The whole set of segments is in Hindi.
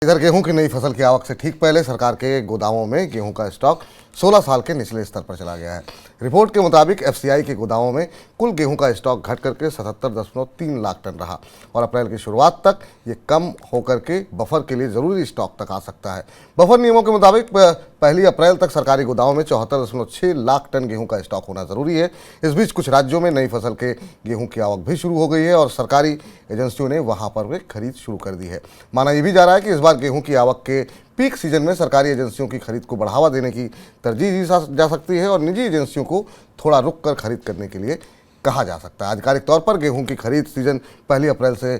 इधर गेहूं की नई फसल की आवक से ठीक पहले सरकार के गोदामों में गेहूं का स्टॉक 16 साल के निचले स्तर पर चला गया है। रिपोर्ट के मुताबिक एफसीआई के गोदामों में कुल गेहूं का स्टॉक घट करके 77.3 लाख टन रहा और अप्रैल की शुरुआत तक ये कम होकर के बफर के लिए ज़रूरी स्टॉक तक आ सकता है। बफर नियमों के मुताबिक 1 अप्रैल तक सरकारी गोदामों में 74.6 लाख टन गेहूं का स्टॉक होना ज़रूरी है। इस बीच कुछ राज्यों में नई फसल के गेहूं की आवक भी शुरू हो गई है और सरकारी एजेंसियों ने वहां पर वे खरीद शुरू कर दी है। माना यह भी जा रहा है कि इस बार गेहूं की आवक के पीक सीजन में सरकारी एजेंसियों की खरीद को बढ़ावा देने की तरजीह दी जा सकती है और निजी एजेंसियों को थोड़ा रुक कर खरीद करने के लिए कहा जा सकता है। आधिकारिक तौर पर गेहूं की खरीद सीजन 1 अप्रैल से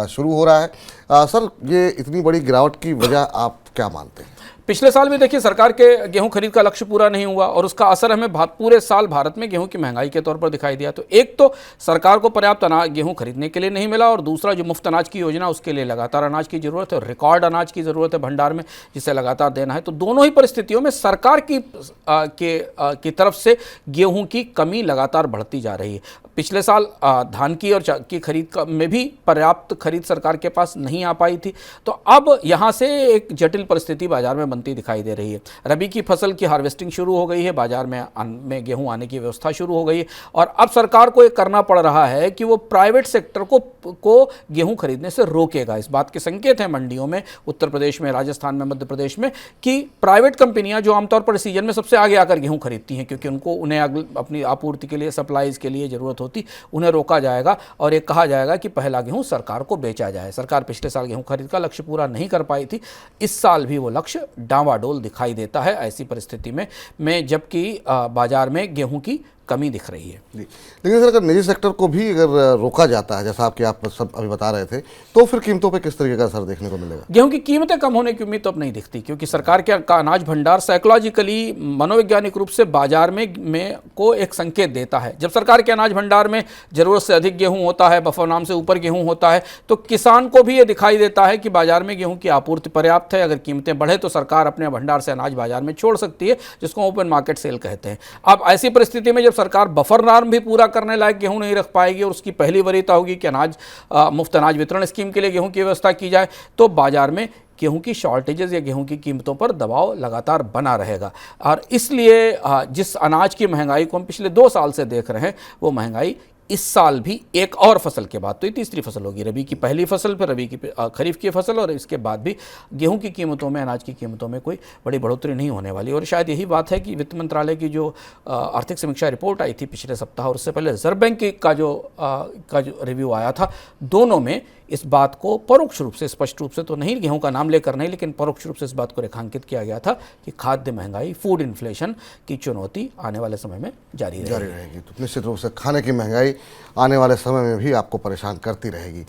शुरू हो रहा है। सर, ये इतनी बड़ी गिरावट की वजह आप क्या मानते हैं? पिछले साल भी देखिए सरकार के गेहूं खरीद का लक्ष्य पूरा नहीं हुआ और उसका असर हमें पूरे साल भारत में गेहूं की महंगाई के तौर पर दिखाई दिया। तो एक तो सरकार को पर्याप्त अनाज गेहूं खरीदने के लिए नहीं मिला और दूसरा जो मुफ्त अनाज की योजना उसके लिए लगातार अनाज की ज़रूरत है, रिकॉर्ड अनाज की ज़रूरत है भंडार में, जिसे लगातार देना है। तो दोनों ही परिस्थितियों में सरकार की तरफ से गेहूँ की कमी लगातार बढ़ती जा रही है। पिछले साल धान की और की खरीद में भी पर्याप्त खरीद सरकार के पास नहीं आ पाई थी। तो अब यहाँ से एक जटिल परिस्थिति बाजार में बनती दिखाई दे रही है। रबी की फसल की हार्वेस्टिंग शुरू हो गई है, बाजार में गेहूं आने की व्यवस्था शुरू हो गई है और अब सरकार को एक करना पड़ रहा है कि वो प्राइवेट सेक्टर को गेहूं खरीदने से रोकेगा। इस बात के संकेत हैं मंडियों में, उत्तर प्रदेश में, राजस्थान में, मध्य प्रदेश में, कि प्राइवेट कंपनियां जो आमतौर पर सीजन में सबसे आगे आकर गेहूं खरीदती हैं क्योंकि उन्हें अपनी आपूर्ति के लिए, सप्लाईज के लिए जरूरत होती, उन्हें रोका जाएगा और एक कहा जाएगा कि पहला गेहूं सरकार को बेचा जाए। सरकार पिछले साल गेहूं खरीद का लक्ष्य पूरा नहीं कर पाई थी, इस साल भी वो लक्ष्य डावाडोल दिखाई देता है ऐसी परिस्थिति में जबकि बाजार में गेहूं की कमी दिख रही है। जी, लेकिन सर अगर निजी सेक्टर को भी अगर रोका जाता है, जैसा आप सब अभी बता रहे थे, तो फिर कीमतों पे किस तरीके का असर देखने को मिलेगा? गेहूं की कीमतें कम होने की उम्मीद तो अब नहीं दिखती क्योंकि सरकार का अनाज भंडार साइकोलॉजिकली, मनोवैज्ञानिक रूप से बाजार में को एक संकेत देता है। जब सरकार के अनाज भंडार में जरूरत से अधिक गेहूं होता है, बफर नाम से ऊपर गेहूं होता है, तो किसान को भी ये दिखाई देता है कि बाजार में गेहूं की आपूर्ति पर्याप्त है। अगर कीमतें बढ़े तो सरकार अपने भंडार से अनाज बाजार में छोड़ सकती है, जिसको ओपन मार्केट सेल कहते हैं। अब ऐसी परिस्थिति में जब सरकार बफर भी पूरा करने लायक गेहूं नहीं रख पाएगी और उसकी पहली वरीयता होगी कि मुफ्त अनाज वितरण स्कीम के लिए गेहूं की व्यवस्था की जाए, तो बाजार में गेहूं की शॉर्टेजेस या गेहूं की कीमतों पर दबाव लगातार बना रहेगा। और इसलिए जिस अनाज की महंगाई को हम पिछले 2 साल से देख रहे हैं, वो महंगाई इस साल भी एक और फसल के बाद, तो ये तीसरी फसल होगी, रबी की पहली फसल, फिर रबी की खरीफ की फसल और इसके बाद भी गेहूं की कीमतों में, अनाज की कीमतों में कोई बड़ी बढ़ोतरी नहीं होने वाली। और शायद यही बात है कि वित्त मंत्रालय की जो आर्थिक समीक्षा रिपोर्ट आई थी पिछले सप्ताह और उससे पहले रिजर्व बैंक का जो रिव्यू आया था, दोनों में इस बात को परोक्ष रूप से, स्पष्ट रूप से तो नहीं, गेहूं का नाम लेकर नहीं, लेकिन परोक्ष रूप से इस बात को रेखांकित किया गया था कि खाद्य महंगाई, फूड इन्फ्लेशन की चुनौती आने वाले समय में जारी रहेगी। तो निश्चित रूप से खाने की महंगाई आने वाले समय में भी आपको परेशान करती रहेगी।